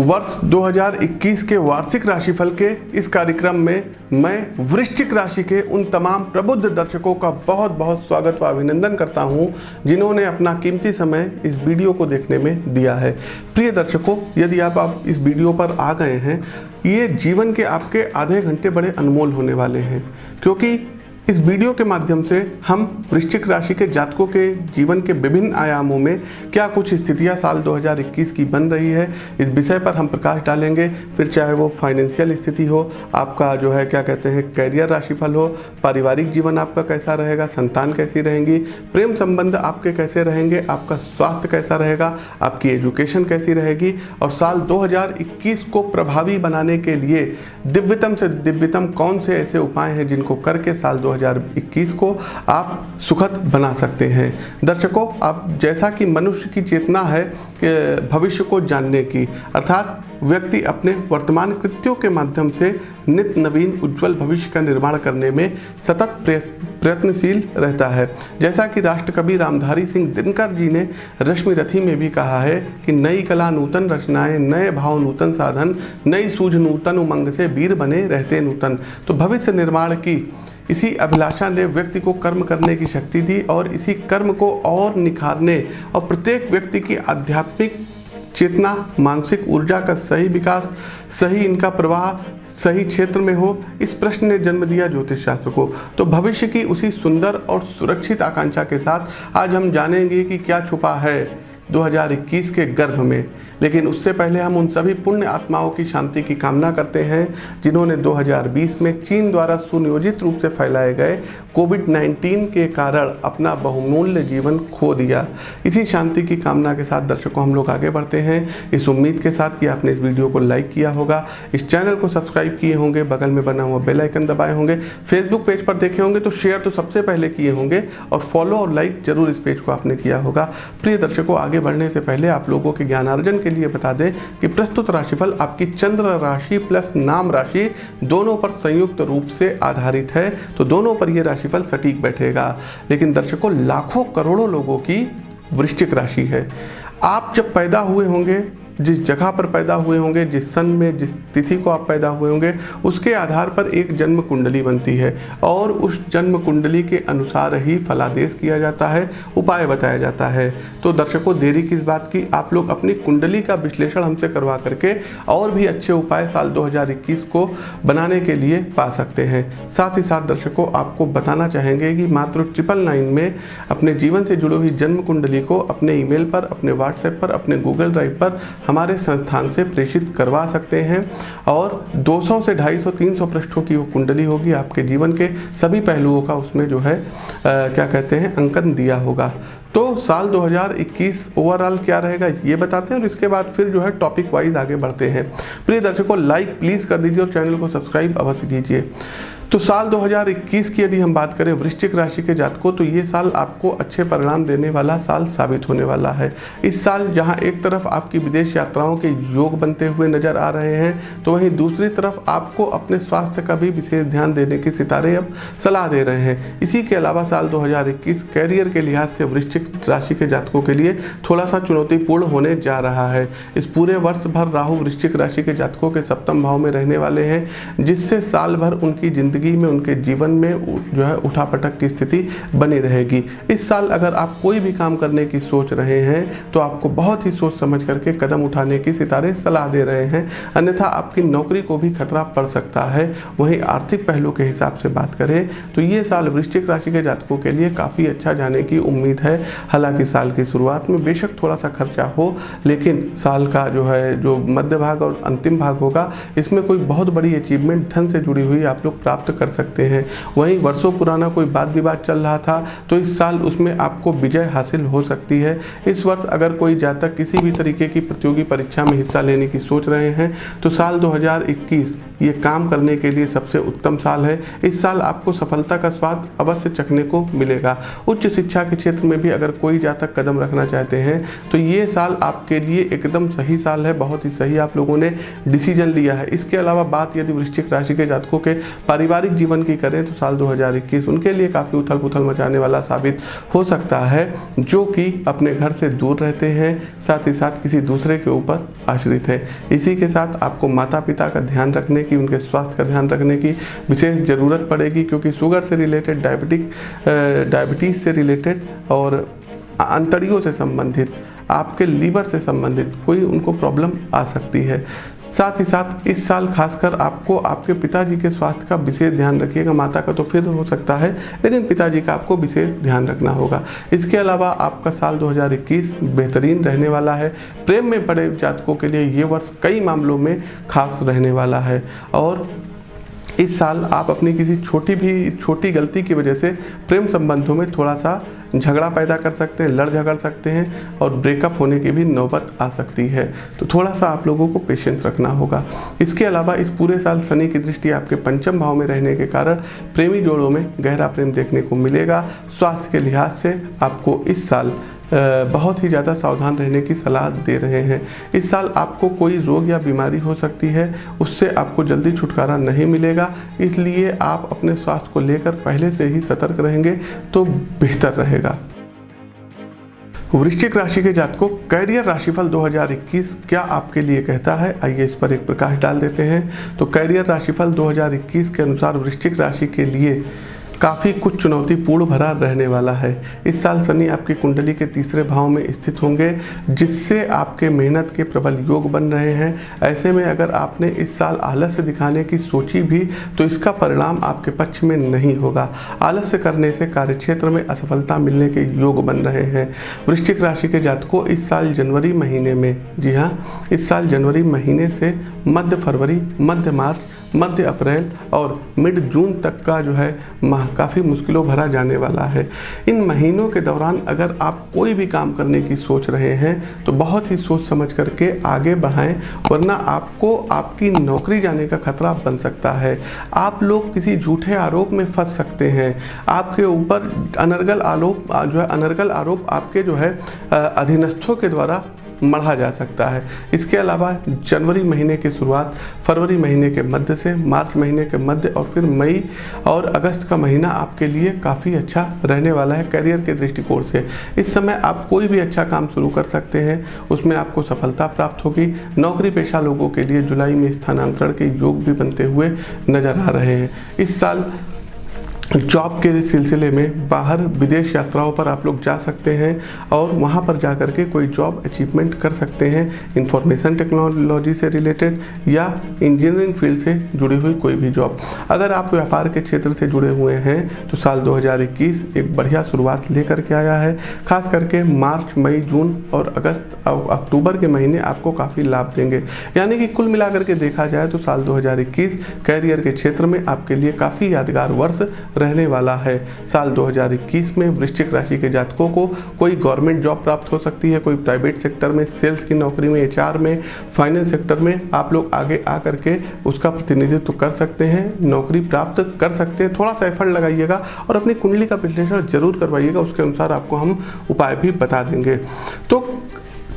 वर्ष 2021 के वार्षिक राशिफल के इस कार्यक्रम में मैं वृश्चिक राशि के उन तमाम प्रबुद्ध दर्शकों का बहुत बहुत स्वागत व अभिनंदन करता हूं जिन्होंने अपना कीमती समय इस वीडियो को देखने में दिया है। प्रिय दर्शकों, यदि आप इस वीडियो पर आ गए हैं, ये जीवन के आपके आधे घंटे बड़े अनमोल होने वाले हैं, क्योंकि इस वीडियो के माध्यम से हम वृश्चिक राशि के जातकों के जीवन के विभिन्न आयामों में क्या कुछ स्थितियां साल 2021 की बन रही है, इस विषय पर हम प्रकाश डालेंगे। फिर चाहे वो फाइनेंशियल स्थिति हो, आपका जो है क्या कहते हैं कैरियर राशिफल हो, पारिवारिक जीवन आपका कैसा रहेगा, संतान कैसी रहेंगी, प्रेम संबंध आपके कैसे रहेंगे, आपका स्वास्थ्य कैसा रहेगा, आपकी एजुकेशन कैसी रहेगी, और साल 2021 को प्रभावी बनाने के लिए दिव्यतम से दिव्यतम कौन से ऐसे उपाय हैं जिनको करके साल 2021 को आप सुखद बना सकते हैं। दर्शकों, आप जैसा कि मनुष्य की चेतना है कि भविष्य को जानने की, अर्थात व्यक्ति अपने वर्तमान कृत्यों के माध्यम से नित्य नवीन उज्जवल भविष्य का निर्माण करने में सतत प्रयत्नशील रहता है। जैसा कि राष्ट्रकवि रामधारी सिंह दिनकर जी ने रश्मि रथी में भी कहा है कि नई कला नूतन रचनाएं, नए भाव नूतन साधन, नई सूझ नूतन उमंग से वीर बने रहते नूतन। तो भविष्य निर्माण की इसी अभिलाषा ने व्यक्ति को कर्म करने की शक्ति दी और इसी कर्म को और निखारने और प्रत्येक व्यक्ति की आध्यात्मिक चेतना, मानसिक ऊर्जा का सही विकास, सही इनका प्रवाह सही क्षेत्र में हो, इस प्रश्न ने जन्म दिया ज्योतिष शास्त्र को। तो भविष्य की उसी सुंदर और सुरक्षित आकांक्षा के साथ आज हम जानेंगे कि क्या छुपा है 2021 के गर्भ में। लेकिन उससे पहले हम उन सभी पुण्य आत्माओं की शांति की कामना करते हैं जिन्होंने 2020 में चीन द्वारा सुनियोजित रूप से फैलाए गए कोविड-19 के कारण अपना बहुमूल्य जीवन खो दिया। इसी शांति की कामना के साथ दर्शकों हम लोग आगे बढ़ते हैं, इस उम्मीद के साथ कि आपने इस वीडियो को लाइक किया होगा, इस चैनल को सब्सक्राइब किए होंगे, बगल में बना हुआ बेल आइकन दबाए होंगे, फेसबुक पेज पर देखे होंगे तो शेयर तो सबसे पहले किए होंगे और फॉलो और लाइक जरूर इस पेज को आपने किया होगा। प्रिय दर्शकों, आगे बढ़ने से पहले आप लोगों के ज्ञानार्जन के लिए बता दें कि प्रस्तुत राशिफल आपकी चंद्र राशि प्लस नाम राशि दोनों पर संयुक्त रूप से आधारित है, तो दोनों पर यह राशिफल सटीक बैठेगा। लेकिन दर्शकों, लाखों करोड़ों लोगों की वृश्चिक राशि है। आप जब पैदा हुए होंगे, जिस जगह पर पैदा हुए होंगे, जिस सन में जिस तिथि को आप पैदा हुए होंगे, उसके आधार पर एक जन्म कुंडली बनती है और उस जन्म कुंडली के अनुसार ही फलादेश किया जाता है, उपाय बताया जाता है। तो दर्शकों, देरी किस बात की, आप लोग अपनी कुंडली का विश्लेषण हमसे करवा करके और भी अच्छे उपाय साल 2021 को बनाने के लिए पा सकते हैं। साथ ही साथ दर्शकों, आपको बताना चाहेंगे कि मात्र 999 में अपने जीवन से जुड़ी हुई जन्म कुंडली को अपने ईमेल पर, अपने व्हाट्सएप पर, अपने गूगल ड्राइव पर हमारे संस्थान से प्रेषित करवा सकते हैं और 200 से 250 300 पृष्ठों की वो कुंडली होगी। आपके जीवन के सभी पहलुओं का उसमें जो है क्या कहते हैं अंकन दिया होगा। तो साल 2021 ओवरऑल क्या रहेगा ये बताते हैं और इसके बाद फिर जो है टॉपिक वाइज आगे बढ़ते हैं। प्रिय दर्शकों, लाइक प्लीज़ कर दीजिए और चैनल को सब्सक्राइब अवश्य कीजिए। तो साल 2021 की यदि हम बात करें वृश्चिक राशि के जातकों, तो ये साल आपको अच्छे परिणाम देने वाला साल साबित होने वाला है। इस साल जहां एक तरफ आपकी विदेश यात्राओं के योग बनते हुए नजर आ रहे हैं, तो वहीं दूसरी तरफ आपको अपने स्वास्थ्य का भी विशेष ध्यान देने की सितारे अब सलाह दे रहे हैं। इसी के अलावा साल 2021 कैरियर के लिहाज से वृश्चिक राशि के जातकों के लिए थोड़ा सा चुनौतीपूर्ण होने जा रहा है। इस पूरे वर्ष भर राहु वृश्चिक राशि के जातकों के सप्तम भाव में रहने वाले हैं, जिससे साल भर उनकी जिंदगी में, उनके जीवन में जो है उठापटक की स्थिति बनी रहेगी। इस साल अगर आप कोई भी काम करने की सोच रहे हैं तो आपको बहुत ही सोच समझ करके कदम उठाने की सितारे सलाह दे रहे हैं, अन्यथा आपकी नौकरी को भी खतरा पड़ सकता है। वहीं आर्थिक पहलू के हिसाब से बात करें तो ये साल वृश्चिक राशि के जातकों के लिए काफ़ी अच्छा जाने की उम्मीद है। हालांकि साल की शुरुआत में बेशक थोड़ा सा खर्चा हो, लेकिन साल का जो मध्य भाग और अंतिम भाग होगा, इसमें कोई बहुत बड़ी अचीवमेंट धन से जुड़ी हुई आप लोग प्राप्त कर सकते हैं। वहीं वर्षों पुराना कोई वाद विवाद चल रहा था तो इस साल उसमें आपको विजय हासिल हो सकती है। इस वर्ष अगर कोई जातक किसी भी तरीके की प्रतियोगी परीक्षा में हिस्सा लेने की सोच रहे हैं तो साल 2021 ये काम करने के लिए सबसे उत्तम साल है। इस साल आपको सफलता का स्वाद अवश्य चखने को मिलेगा। उच्च शिक्षा के क्षेत्र में भी अगर कोई जातक कदम रखना चाहते हैं तो ये साल आपके लिए एकदम सही साल है, बहुत ही सही आप लोगों ने डिसीजन लिया है। इसके अलावा बात यदि वृश्चिक राशि के जातकों के पारिवारिक पारिवारिक जीवन की करें तो साल 2021 उनके लिए काफ़ी उथल पुथल मचाने वाला साबित हो सकता है, जो कि अपने घर से दूर रहते हैं, साथ ही साथ किसी दूसरे के ऊपर आश्रित है। इसी के साथ आपको माता पिता का ध्यान रखने की, उनके स्वास्थ्य का ध्यान रखने की विशेष ज़रूरत पड़ेगी, क्योंकि शुगर से रिलेटेड, डायबिटीज़ से रिलेटेड और अंतड़ियों से संबंधित, आपके लीवर से संबंधित कोई उनको प्रॉब्लम आ सकती है। साथ ही साथ इस साल खासकर आपको आपके पिताजी के स्वास्थ्य का विशेष ध्यान रखिएगा। माता का तो फिर हो सकता है, लेकिन पिताजी का आपको विशेष ध्यान रखना होगा। इसके अलावा आपका साल 2021 बेहतरीन रहने वाला है। प्रेम में पड़े जातकों के लिए ये वर्ष कई मामलों में खास रहने वाला है और इस साल आप अपनी किसी छोटी गलती की वजह से प्रेम संबंधों में थोड़ा सा झगड़ा पैदा कर सकते हैं, लड़ झगड़ सकते हैं और ब्रेकअप होने की भी नौबत आ सकती है। तो थोड़ा सा आप लोगों को पेशेंस रखना होगा। इसके अलावा इस पूरे साल शनि की दृष्टि आपके पंचम भाव में रहने के कारण प्रेमी जोड़ों में गहरा प्रेम देखने को मिलेगा। स्वास्थ्य के लिहाज से आपको इस साल बहुत ही ज़्यादा सावधान रहने की सलाह दे रहे हैं। इस साल आपको कोई रोग या बीमारी हो सकती है, उससे आपको जल्दी छुटकारा नहीं मिलेगा, इसलिए आप अपने स्वास्थ्य को लेकर पहले से ही सतर्क रहेंगे तो बेहतर रहेगा। वृश्चिक राशि के जातकों, कैरियर राशिफल 2021 क्या आपके लिए कहता है, आइए इस पर एक प्रकाश डाल देते हैं। तो कैरियर राशिफल 2021 के अनुसार वृश्चिक राशि के लिए काफ़ी कुछ चुनौतीपूर्ण भरा रहने वाला है। इस साल शनि आपकी कुंडली के तीसरे भाव में स्थित होंगे, जिससे आपके मेहनत के प्रबल योग बन रहे हैं। ऐसे में अगर आपने इस साल आलस्य दिखाने की सोची भी तो इसका परिणाम आपके पक्ष में नहीं होगा। आलस्य करने से कार्यक्षेत्र में असफलता मिलने के योग बन रहे हैं। वृश्चिक राशि के जातकों, इस साल जनवरी महीने में, जी हाँ, इस साल जनवरी महीने से मध्य फरवरी, मध्य मार्च, मध्य अप्रैल और मिड जून तक का जो है माह काफ़ी मुश्किलों भरा जाने वाला है। इन महीनों के दौरान अगर आप कोई भी काम करने की सोच रहे हैं तो बहुत ही सोच समझ करके आगे बढ़ाएं, वरना आपको आपकी नौकरी जाने का खतरा बन सकता है। आप लोग किसी झूठे आरोप में फंस सकते हैं। आपके ऊपर अनर्गल आरोप आपके जो है अधीनस्थों के द्वारा मढ़ा जा सकता है। इसके अलावा जनवरी महीने की शुरुआत फरवरी महीने के मध्य से मार्च महीने के मध्य और फिर मई और अगस्त का महीना आपके लिए काफ़ी अच्छा रहने वाला है करियर के दृष्टिकोण से। इस समय आप कोई भी अच्छा काम शुरू कर सकते हैं, उसमें आपको सफलता प्राप्त होगी। नौकरी पेशा लोगों के लिए जुलाई में स्थानांतरण के योग भी बनते हुए नजर आ रहे हैं। इस साल जॉब के सिलसिले में बाहर विदेश यात्राओं पर आप लोग जा सकते हैं और वहां पर जा कर के कोई जॉब अचीवमेंट कर सकते हैं, इंफॉर्मेशन टेक्नोलॉजी से रिलेटेड या इंजीनियरिंग फील्ड से जुड़ी हुई कोई भी जॉब। अगर आप व्यापार के क्षेत्र से जुड़े हुए हैं तो साल 2021 एक बढ़िया शुरुआत लेकर के आया है। खास करके मार्च, मई, जून और अगस्त और अक्टूबर के महीने आपको काफ़ी लाभ देंगे। यानी कि कुल मिलाकर के देखा जाए तो साल 2021 कैरियर के क्षेत्र में आपके लिए काफ़ी यादगार वर्ष रहने वाला है। साल 2021 में वृश्चिक राशि के जातकों को कोई गवर्नमेंट जॉब प्राप्त हो सकती है, कोई प्राइवेट सेक्टर में, सेल्स की नौकरी में, एचआर में, फाइनेंस सेक्टर में आप लोग आगे आ करके उसका प्रतिनिधित्व कर सकते हैं, नौकरी प्राप्त कर सकते हैं। थोड़ा सा एफर्ट लगाइएगा और अपनी कुंडली का विश्लेषण जरूर करवाइएगा, उसके अनुसार आपको हम उपाय भी बता देंगे। तो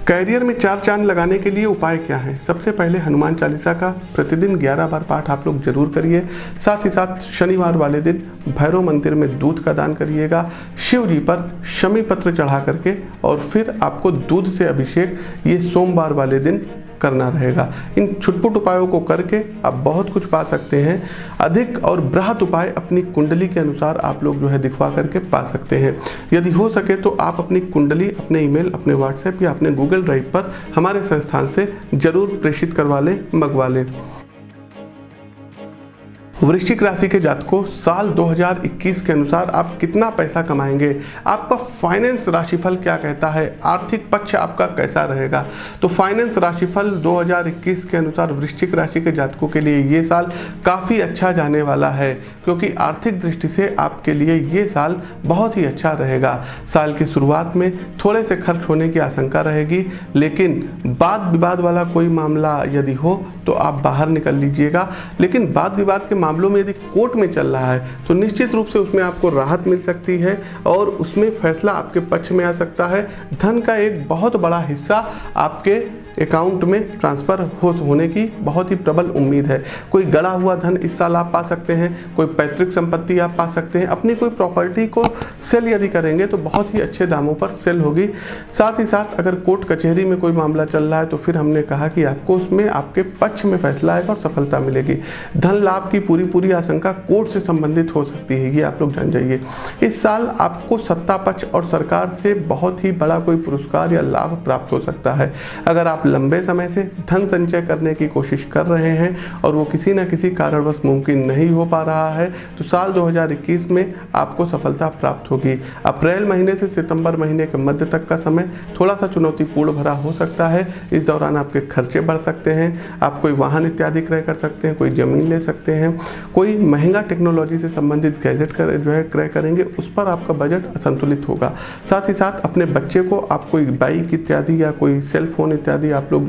कैरियर में 4 चांद लगाने के लिए उपाय क्या है? सबसे पहले हनुमान चालीसा का प्रतिदिन 11 बार पाठ आप लोग जरूर करिए। साथ ही साथ शनिवार वाले दिन भैरव मंदिर में दूध का दान करिएगा। शिव जी पर शमी पत्र चढ़ा करके और फिर आपको दूध से अभिषेक ये सोमवार वाले दिन करना रहेगा। इन छुटपुट उपायों को करके आप बहुत कुछ पा सकते हैं। अधिक और बृहत उपाय अपनी कुंडली के अनुसार आप लोग जो है दिखवा करके पा सकते हैं। यदि हो सके तो आप अपनी कुंडली अपने ईमेल, अपने व्हाट्सएप या अपने गूगल ड्राइव पर हमारे संस्थान से जरूर प्रेषित करवा लें, मंगवा लें। वृश्चिक राशि के जातकों, साल 2021 के अनुसार आप कितना पैसा कमाएंगे, आपका फाइनेंस राशिफल क्या कहता है, आर्थिक पक्ष आपका कैसा रहेगा? तो फाइनेंस राशिफल 2021 के अनुसार वृश्चिक राशि के जातकों के लिए ये साल काफ़ी अच्छा जाने वाला है, क्योंकि आर्थिक दृष्टि से आपके लिए ये साल बहुत ही अच्छा रहेगा। साल की शुरुआत में थोड़े से खर्च होने की आशंका रहेगी, लेकिन वाद विवाद वाला कोई मामला यदि हो तो आप बाहर निकल लीजिएगा। लेकिन वाद विवाद के मामलों में यदि कोर्ट में चल रहा है तो निश्चित रूप से उसमें आपको राहत मिल सकती है और उसमें फैसला आपके पक्ष में आ सकता है। धन का एक बहुत बड़ा हिस्सा आपके अकाउंट में ट्रांसफ़र होने की बहुत ही प्रबल उम्मीद है। कोई गड़ा हुआ धन इस साल आप पा सकते हैं, कोई पैतृक संपत्ति आप पा सकते हैं, अपनी कोई प्रॉपर्टी को सेल यदि करेंगे तो बहुत ही अच्छे दामों पर सेल होगी। साथ ही साथ अगर कोर्ट कचहरी में कोई मामला चल रहा है तो फिर हमने कहा कि आपको उसमें आपके पक्ष में फैसला आएगा और सफलता मिलेगी। धन लाभ की पूरी आशंका कोर्ट से संबंधित हो सकती है, ये आप लोग जान जाइए। इस साल आपको सत्ता पक्ष और सरकार से बहुत ही बड़ा कोई पुरस्कार या लाभ प्राप्त हो सकता है। अगर आप लंबे समय से धन संचय करने की कोशिश कर रहे हैं और वो किसी न किसी कारणवश मुमकिन नहीं हो पा रहा है तो साल 2021 में आपको सफलता प्राप्त होगी। अप्रैल महीने से सितंबर महीने के मध्य तक का समय थोड़ा सा चुनौतीपूर्ण भरा हो सकता है। इस दौरान आपके खर्चे बढ़ सकते हैं, आप कोई वाहन इत्यादि क्रय कर सकते हैं, कोई ज़मीन ले सकते हैं, कोई महंगा टेक्नोलॉजी से संबंधित गैजेट क्रय करेंगे, उस पर आपका बजट असंतुलित होगा। साथ ही साथ अपने बच्चे को आप कोई बाइक इत्यादि या कोई सेल फोन इत्यादि आप लोग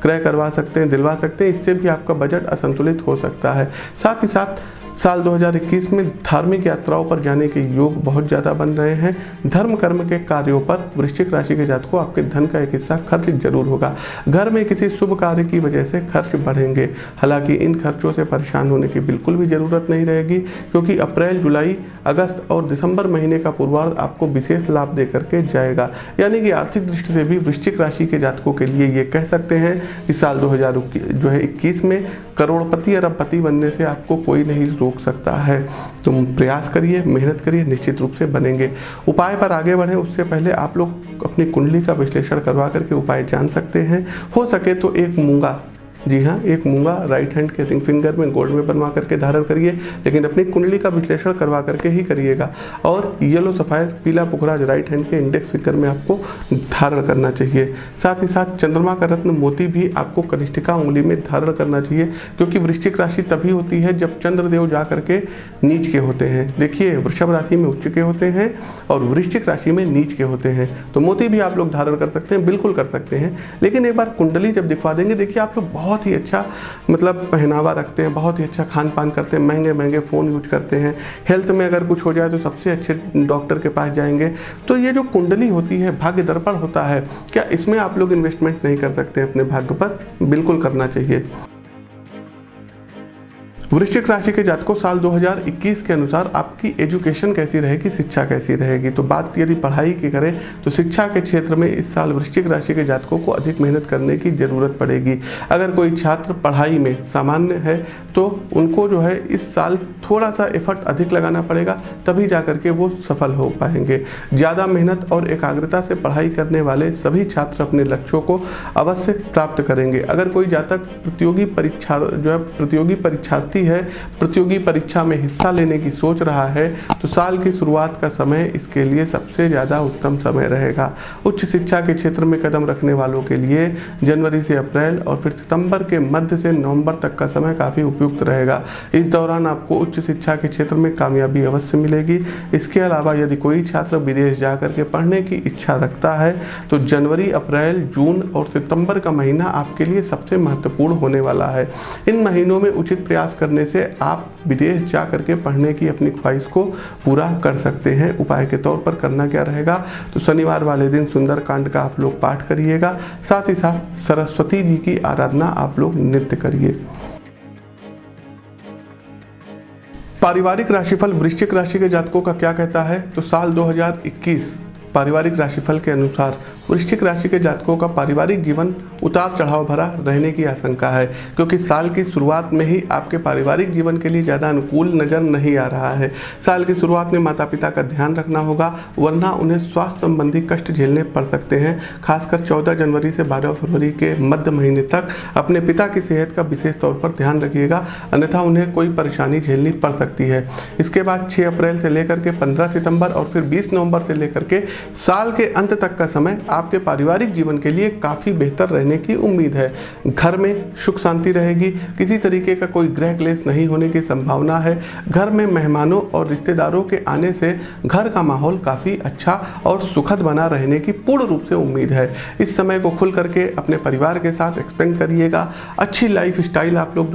क्रय करवा सकते हैं, दिलवा सकते हैं, इससे भी आपका बजट असंतुलित हो सकता है। साथ ही साथ साल 2021 में धार्मिक यात्राओं पर जाने के योग बहुत ज़्यादा बन रहे हैं। धर्म कर्म के कार्यों पर वृश्चिक राशि के जातकों आपके धन का एक हिस्सा खर्च जरूर होगा। घर में किसी शुभ कार्य की वजह से खर्च बढ़ेंगे, हालांकि इन खर्चों से परेशान होने की बिल्कुल भी ज़रूरत नहीं रहेगी, क्योंकि अप्रैल, जुलाई, अगस्त और दिसंबर महीने का पूर्वार्ध आपको विशेष लाभ दे करके जाएगा। यानी कि आर्थिक दृष्टि से भी वृश्चिक राशि के जातकों के लिए ये कह सकते हैं कि साल 2021 में करोड़पति अरबपति बनने से आपको कोई नहीं रोक सकता है। तुम प्रयास करिए, मेहनत करिए, निश्चित रूप से बनेंगे। उपाय पर आगे बढ़ें उससे पहले आप लोग अपनी कुंडली का विश्लेषण करवा करके उपाय जान सकते हैं। हो सके तो एक मूंगा, जी हाँ, एक मूंगा राइट हैंड के रिंग फिंगर में गोल्ड में बनवा करके धारण करिए, लेकिन अपनी कुंडली का विश्लेषण करवा करके ही करिएगा। और येलो सफ़ायर पीला पुखराज राइट हैंड के इंडेक्स फिंगर में आपको धारण करना चाहिए। साथ ही साथ चंद्रमा का रत्न मोती भी आपको कनिष्ठिका उंगली में धारण करना चाहिए, क्योंकि वृश्चिक राशि तभी होती है जब चंद्रदेव जा करके नीच के होते हैं। देखिए, वृषभ राशि में उच्च के होते हैं और वृश्चिक राशि में नीच के होते हैं, तो मोती भी आप लोग धारण कर सकते हैं, बिल्कुल कर सकते हैं। लेकिन एक बार कुंडली जब दिखवा देंगे, देखिए आप लोग बहुत ही अच्छा पहनावा रखते हैं, बहुत ही अच्छा खान पान करते हैं, महंगे महंगे फ़ोन यूज करते हैं, हेल्थ में अगर कुछ हो जाए तो सबसे अच्छे डॉक्टर के पास जाएंगे। तो ये जो कुंडली होती है, भाग्य दर्पण होता है, क्या इसमें आप लोग इन्वेस्टमेंट नहीं कर सकते अपने भाग्य पर? बिल्कुल करना चाहिए। वृश्चिक राशि के जातकों, साल 2021 के अनुसार आपकी एजुकेशन कैसी रहेगी, शिक्षा कैसी रहेगी? तो बात यदि पढ़ाई की करें तो शिक्षा के क्षेत्र में इस साल वृश्चिक राशि के जातकों को अधिक मेहनत करने की ज़रूरत पड़ेगी। अगर कोई छात्र पढ़ाई में सामान्य है तो उनको इस साल थोड़ा सा एफर्ट अधिक लगाना पड़ेगा, तभी जा करके वो सफल हो पाएंगे। ज़्यादा मेहनत और एकाग्रता से पढ़ाई करने वाले सभी छात्र अपने लक्ष्यों को अवश्य प्राप्त करेंगे। अगर कोई जातक प्रतियोगी परीक्षार्थी है, प्रतियोगी परीक्षा में हिस्सा लेने की सोच रहा है, तो साल की शुरुआत का समय इसके लिए सबसे ज़्यादा उत्तम समय रहेगा। उच्च शिक्षा के क्षेत्र में कदम रखने वालों के लिए जनवरी से अप्रैल और फिर सितंबर के मध्य से नवंबर तक का समय काफ़ी उपयुक्त रहेगा। इस दौरान आपको उच्च शिक्षा के क्षेत्र में कामयाबी अवश्य मिलेगी। इसके अलावा यदि कोई छात्र विदेश जा करके पढ़ने की इच्छा रखता है तो जनवरी, अप्रैल, जून और सितंबर का महीना आपके लिए सबसे महत्वपूर्ण होने वाला है। इन महीनों में उचित प्रयास करने से आप विदेश जा करके पढ़ने की अपनी ख्वाहिश को पूरा कर सकते हैं। उपाय के तौर पर करना क्या रहेगा? तो शनिवार वाले दिन सुंदरकांड का आप लोग पाठ करिएगा। साथ ही साथ सरस्वती जी की आराधना आप लोग नित्य करिए। पारिवारिक राशिफल वृश्चिक राशि के जातकों का क्या कहता है? तो साल 2021 पारिवारिक राशिफल के अनुसार वृश्चिक राशि के जातकों का पारिवारिक जीवन उतार चढ़ाव भरा रहने की आशंका है, क्योंकि साल की शुरुआत में ही आपके पारिवारिक जीवन के लिए ज़्यादा अनुकूल नज़र नहीं आ रहा है। साल की शुरुआत में माता पिता का ध्यान रखना होगा, वरना उन्हें स्वास्थ्य संबंधी कष्ट झेलने पड़ सकते हैं। खासकर 14 जनवरी से 12 फरवरी के मध्य महीने तक अपने पिता की सेहत का विशेष तौर पर ध्यान रखिएगा, अन्यथा उन्हें कोई परेशानी झेलनी पड़ सकती है। इसके बाद 6 अप्रैल से लेकर के 15 सितंबर और फिर 20 नवंबर से लेकर के साल के अंत तक का समय आपके पारिवारिक जीवन के लिए काफ़ी बेहतर रहने की उम्मीद है। घर में सुख शांति रहेगी, किसी तरीके का कोई गृह क्लेश नहीं होने की संभावना है। घर में मेहमानों और रिश्तेदारों के आने से घर का माहौल काफ़ी अच्छा और सुखद बना रहने की पूर्ण रूप से उम्मीद है। इस समय को खुल करके अपने परिवार के साथ एक्सपेंड करिएगा। अच्छी लाइफ स्टाइल आप लोग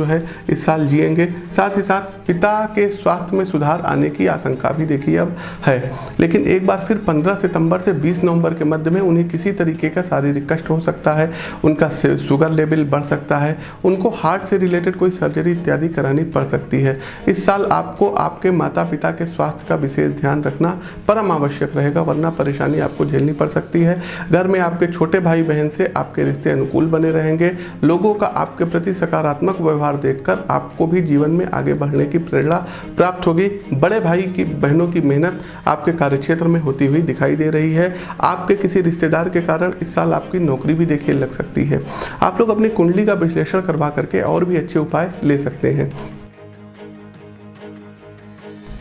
इस साल जिएंगे। साथ ही साथ पिता के स्वास्थ्य में सुधार आने की आशंका भी देखिए अब है। लेकिन एक बार फिर 15 सितंबर से 20 नवंबर के मध्य में उन्हें किसी तरीके का शारीरिक कष्ट हो सकता है, उनका शुगर लेवल बढ़ सकता है, उनको हार्ट से रिलेटेड कोई सर्जरी इत्यादि करानी पड़ सकती है। इस साल आपको आपके माता पिता के स्वास्थ्य का विशेष ध्यान रखना परम आवश्यक रहेगा, वरना परेशानी आपको झेलनी पड़ सकती है। घर में आपके छोटे भाई बहन से आपके रिश्ते अनुकूल बने रहेंगे। लोगों का आपके प्रति सकारात्मक व्यवहार देखकर आपको भी जीवन में आगे बढ़ने की प्रेरणा प्राप्त होगी। बड़े भाई की बहनों की मेहनत आपके कार्यक्षेत्र में होती हुई दिखाई दे रही है। आपके किसी रिश्तेदार के कारण इस साल आपकी नौकरी भी देखिए लग सकती है। आप लोग अपनी कुंडली का विश्लेषण करवा करके और भी अच्छे उपाय ले सकते हैं।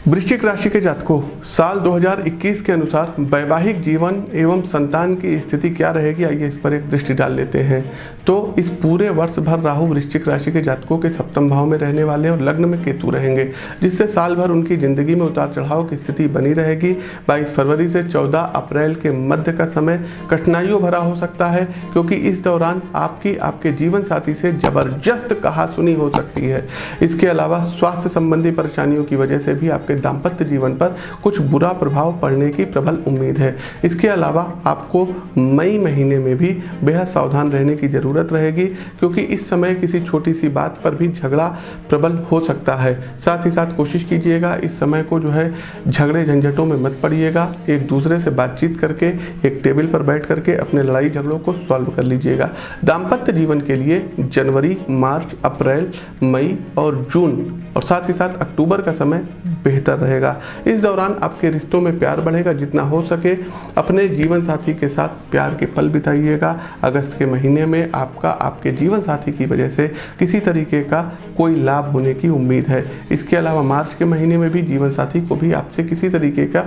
वृश्चिक राशि के जातकों, साल 2021 के अनुसार वैवाहिक जीवन एवं संतान की स्थिति क्या रहेगी, आइए इस पर एक दृष्टि डाल लेते हैं। तो इस पूरे वर्ष भर राहु वृश्चिक राशि के जातकों के सप्तम भाव में रहने वाले और लग्न में केतु रहेंगे, जिससे साल भर उनकी जिंदगी में उतार चढ़ाव की स्थिति बनी रहेगी। 22 फरवरी से 14 अप्रैल के मध्य का समय कठिनाइयों भरा हो सकता है, क्योंकि इस दौरान आपके जीवन साथी से जबरदस्त कहासुनी हो सकती है। इसके अलावा स्वास्थ्य संबंधी परेशानियों की वजह से भी आपके दाम्पत्य जीवन पर कुछ बुरा प्रभाव पड़ने की प्रबल उम्मीद है। इसके अलावा आपको मई महीने में भी बेहद सावधान रहने की जरूरत रहेगी, क्योंकि इस समय किसी छोटी सी बात पर भी झगड़ा प्रबल हो सकता है। साथ ही साथ कोशिश कीजिएगा इस समय को जो है झगड़े झंझटों में मत पड़िएगा। एक दूसरे से बातचीत करके एक टेबल पर बैठ करके अपने लड़ाई झगड़ों को सॉल्व कर लीजिएगा। दाम्पत्य जीवन के लिए जनवरी, मार्च, अप्रैल, मई और जून और साथ ही साथ अक्टूबर का समय बेहतर रहेगा। इस दौरान आपके रिश्तों में प्यार बढ़ेगा। जितना हो सके अपने जीवन साथी के साथ प्यार के पल बिताइएगा। अगस्त के महीने में आपके जीवन साथी की वजह से किसी तरीके का कोई लाभ होने की उम्मीद है। इसके अलावा मार्च के महीने में भी जीवन साथी को भी आपसे किसी तरीके का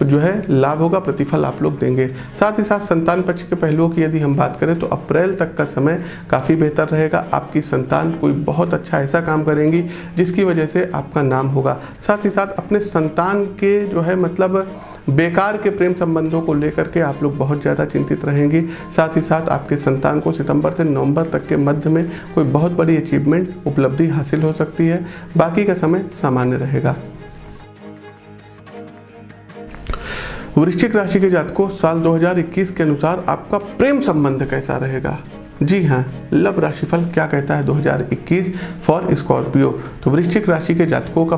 जो है लाभ होगा, प्रतिफल आप लोग देंगे। साथ ही साथ संतान पक्ष के पहलुओं की यदि हम बात करें तो अप्रैल तक का समय काफ़ी बेहतर रहेगा। आपकी संतान कोई बहुत अच्छा ऐसा काम करेंगी जिसकी वजह से आपका नाम होगा। साथ ही साथ अपने संतान के जो है मतलब बेकार के प्रेम संबंधों को लेकर के आप लोग बहुत ज़्यादा चिंतित रहेंगी। साथ ही साथ आपके संतान को सितंबर से नवंबर तक के मध्य में कोई बहुत बड़ी अचीवमेंट उपलब्धि हासिल हो सकती है। बाकी का समय सामान्य रहेगा। वृश्चिक राशि के जातकों, साल 2021 के अनुसार आपका प्रेम संबंध कैसा रहेगा? जी हाँ, लव राशिफल क्या कहता है 2021 फॉर स्कॉर्पियो। तो वृश्चिक राशि के जातकों का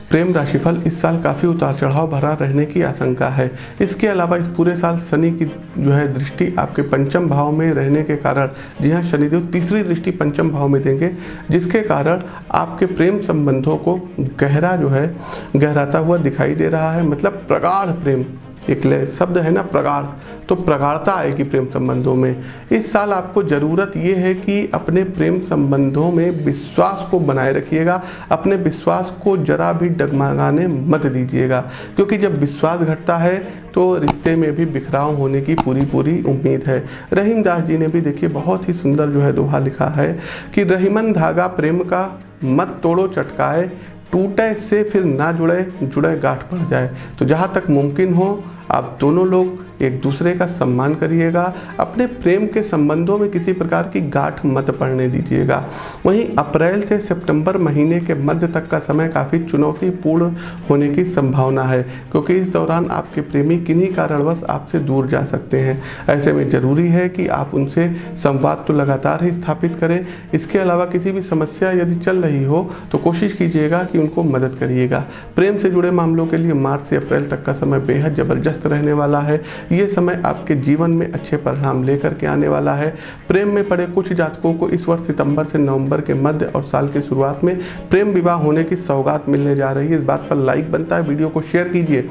प्रेम राशिफल इस साल काफ़ी उतार चढ़ाव भरा रहने की आशंका है। इसके अलावा इस पूरे साल शनि की जो है दृष्टि आपके पंचम भाव में रहने के कारण, जी हाँ, शनिदेव तीसरी दृष्टि पंचम भाव में देंगे, जिसके कारण आपके प्रेम संबंधों को गहराता हुआ दिखाई दे रहा है। मतलब प्रगाढ़ प्रेम, एक शब्द है ना प्रगाढ़, तो प्रगाढ़ता आएगी प्रेम संबंधों में। इस साल आपको ज़रूरत ये है कि अपने प्रेम संबंधों में विश्वास को बनाए रखिएगा। अपने विश्वास को जरा भी डगमगाने मत दीजिएगा, क्योंकि जब विश्वास घटता है तो रिश्ते में भी बिखराव होने की पूरी उम्मीद है। रहीम दास जी ने भी देखिए बहुत ही सुंदर जो है दोहा लिखा है कि रहीमन धागा प्रेम का मत तोड़ो चटकाए, टूटे से फिर ना जुड़े गांठ पड़ जाए। तो जहाँ तक मुमकिन हो आप दोनों लोग एक दूसरे का सम्मान करिएगा। अपने प्रेम के संबंधों में किसी प्रकार की गांठ मत पड़ने दीजिएगा। वहीं अप्रैल से सितंबर महीने के मध्य तक का समय काफ़ी चुनौतीपूर्ण होने की संभावना है, क्योंकि इस दौरान आपके प्रेमी किन्हीं कारणवश आपसे दूर जा सकते हैं। ऐसे में ज़रूरी है कि आप उनसे संवाद तो लगातार ही स्थापित करें। इसके अलावा किसी भी समस्या यदि चल रही हो तो कोशिश कीजिएगा कि उनको मदद करिएगा। प्रेम से जुड़े मामलों के लिए मार्च से अप्रैल तक का समय बेहद ज़बरदस्त रहने वाला है। ये समय आपके जीवन में अच्छे परिणाम लेकर के आने वाला है। प्रेम में पड़े कुछ जातकों को इस वर्ष सितंबर से नवंबर के मध्य और साल की शुरुआत में प्रेम विवाह होने की सौगात मिलने जा रही है। इस बात पर लाइक बनता है, वीडियो को शेयर कीजिए,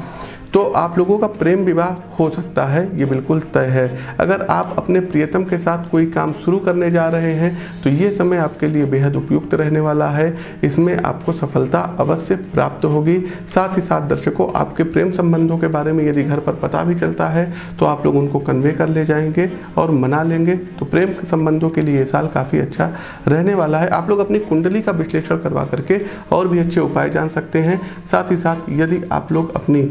तो आप लोगों का प्रेम विवाह हो सकता है, ये बिल्कुल तय है। अगर आप अपने प्रियतम के साथ कोई काम शुरू करने जा रहे हैं तो ये समय आपके लिए बेहद उपयुक्त रहने वाला है। इसमें आपको सफलता अवश्य प्राप्त होगी। साथ ही साथ दर्शकों, आपके प्रेम संबंधों के बारे में यदि घर पर पता भी चलता है तो आप लोग उनको कन्वे कर ले जाएंगे और मना लेंगे। तो प्रेम के संबंधों के लिए ये साल काफ़ी अच्छा रहने वाला है। आप लोग अपनी कुंडली का विश्लेषण करवा करके और भी अच्छे उपाय जान सकते हैं। साथ ही साथ यदि आप लोग अपनी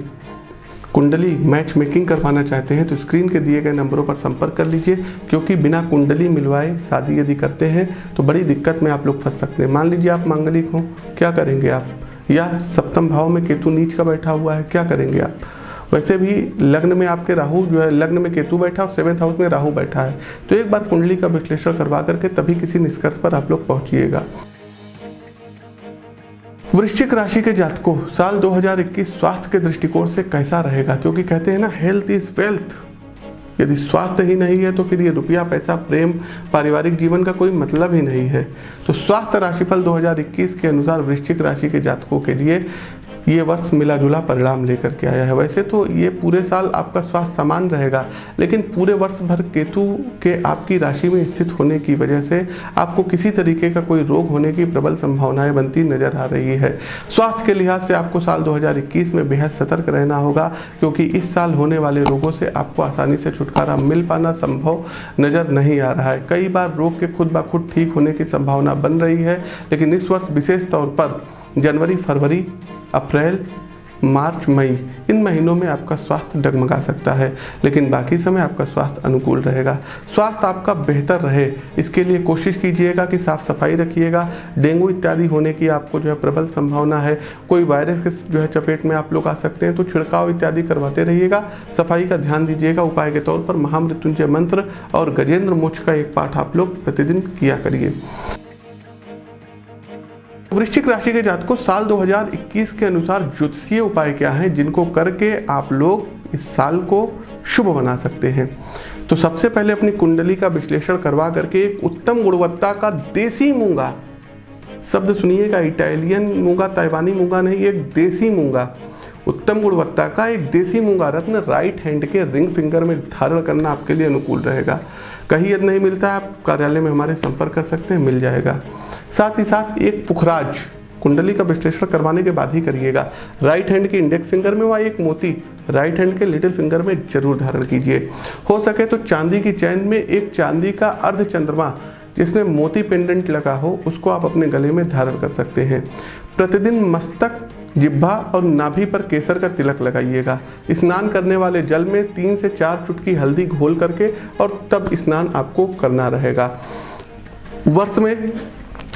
कुंडली मैच मेकिंग करवाना चाहते हैं तो स्क्रीन के दिए गए नंबरों पर संपर्क कर लीजिए, क्योंकि बिना कुंडली मिलवाए शादी यदि करते हैं तो बड़ी दिक्कत में आप लोग फंस सकते हैं। मान लीजिए आप मांगलिक हो, क्या करेंगे आप? या सप्तम भाव में केतु नीच का बैठा हुआ है, क्या करेंगे आप? वैसे भी लग्न में आपके राहु जो है, लग्न में केतु बैठा और 7th हाउस में राहु बैठा है, तो एक बार कुंडली का विश्लेषण करवा करके तभी किसी निष्कर्ष पर आप लोग पहुंचिएगा। वृश्चिक राशि के जातकों, साल 2021 स्वास्थ्य के दृष्टिकोण से कैसा रहेगा? क्योंकि कहते हैं ना, हेल्थ इज वेल्थ। यदि स्वास्थ्य ही नहीं है तो फिर ये रुपया, पैसा, प्रेम, पारिवारिक जीवन का कोई मतलब ही नहीं है। तो स्वास्थ्य राशिफल 2021 के अनुसार वृश्चिक राशि के जातकों के लिए ये वर्ष मिला जुला परिणाम लेकर के आया है। वैसे तो ये पूरे साल आपका स्वास्थ्य समान रहेगा, लेकिन पूरे वर्ष भर केतु के आपकी राशि में स्थित होने की वजह से आपको किसी तरीके का कोई रोग होने की प्रबल संभावनाएं बनती नजर आ रही है। स्वास्थ्य के लिहाज से आपको साल 2021 में बेहद सतर्क रहना होगा, क्योंकि इस साल होने वाले रोगों से आपको आसानी से छुटकारा मिल पाना संभव नजर नहीं आ रहा है। कई बार रोग के खुद ब खुद ठीक होने की संभावना बन रही है, लेकिन इस वर्ष विशेष तौर पर जनवरी, फरवरी, अप्रैल, मार्च, मई, इन महीनों में आपका स्वास्थ्य डगमगा सकता है, लेकिन बाकी समय आपका स्वास्थ्य अनुकूल रहेगा। स्वास्थ्य आपका बेहतर रहे, इसके लिए कोशिश कीजिएगा कि साफ सफाई रखिएगा। डेंगू इत्यादि होने की आपको जो है प्रबल संभावना है। कोई वायरस के जो है चपेट में आप लोग आ सकते हैं, तो छिड़काव इत्यादि करवाते रहिएगा। सफाई का ध्यान दीजिएगा। उपाय के तौर पर महामृत्युंजय मंत्र और गजेंद्र मोक्ष का एक पाठ आप लोग प्रतिदिन किया करिए। वृश्चिक राशि के जातकों, साल 2021 के अनुसार ज्योतिषीय उपाय क्या हैं जिनको करके आप लोग इस साल को शुभ बना सकते हैं? तो सबसे पहले अपनी कुंडली का विश्लेषण करवा करके एक उत्तम गुणवत्ता का देसी मूंगा, शब्द सुनिएगा, इटालियन मूंगा, ताइवानी मूंगा नहीं, एक देसी मूंगा, उत्तम गुणवत्ता का एक देसी मूंगा रत्न राइट हैंड के रिंग फिंगर में धारण करना आपके लिए अनुकूल रहेगा। कहीं यदि नहीं मिलता है, आप कार्यालय में हमारे संपर्क कर सकते हैं, मिल जाएगा। साथ ही साथ एक पुखराज कुंडली का विश्लेषण करवाने के बाद ही करिएगा। राइट हैंड के इंडेक्स फिंगर में व एक मोती राइट हैंड के लिटिल फिंगर में जरूर धारण कीजिए। हो सके तो चांदी की चैन में एक चांदी का अर्ध चंद्रमा जिसमें मोती पेंडेंट लगा हो, उसको आप अपने गले में धारण कर सकते हैं। प्रतिदिन मस्तक, जिह्वा और नाभि पर केसर का तिलक लगाइएगा। स्नान करने वाले जल में 3 से 4 चुटकी हल्दी घोल करके और तब स्नान आपको करना रहेगा। वर्ष में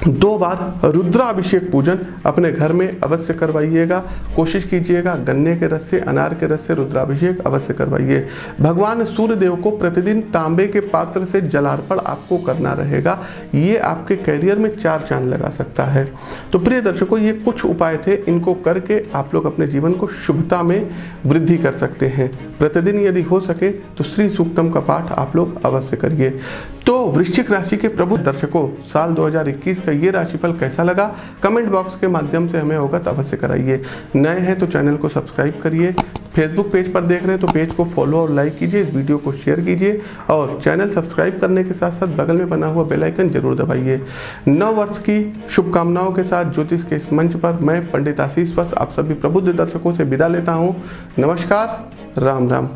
2 बार रुद्राभिषेक पूजन अपने घर में अवश्य करवाइएगा। कोशिश कीजिएगा गन्ने के रस से, अनार के रस से रुद्राभिषेक अवश्य करवाइए। भगवान सूर्य देव को प्रतिदिन तांबे के पात्र से जलार्पण आपको करना रहेगा। ये आपके करियर में 4 चांद लगा सकता है। तो प्रिय दर्शकों, ये कुछ उपाय थे, इनको करके आप लोग अपने जीवन को शुभता में वृद्धि कर सकते हैं। प्रतिदिन यदि हो सके तो श्री सूक्तम का पाठ आप लोग अवश्य करिए। तो वृश्चिक राशि के प्रभु दर्शकों, साल 2021 का ये राशिफल कैसा लगा? कमेंट बॉक्स के माध्यम से हमें अवगत अवश्य कराइए। नए हैं तो चैनल को सब्सक्राइब करिए। फेसबुक पेज पर देख रहे हैं तो पेज को फॉलो और लाइक कीजिए, इस वीडियो को शेयर कीजिए और चैनल सब्सक्राइब करने के साथ साथ बगल में बना हुआ बेल आइकन जरूर दबाइए। नव वर्ष की शुभकामनाओं के साथ ज्योतिष के इस मंच पर मैं पंडित आशीष वत्स आप सभी प्रबुद्ध दर्शकों से विदा लेता हूँ। नमस्कार, राम राम।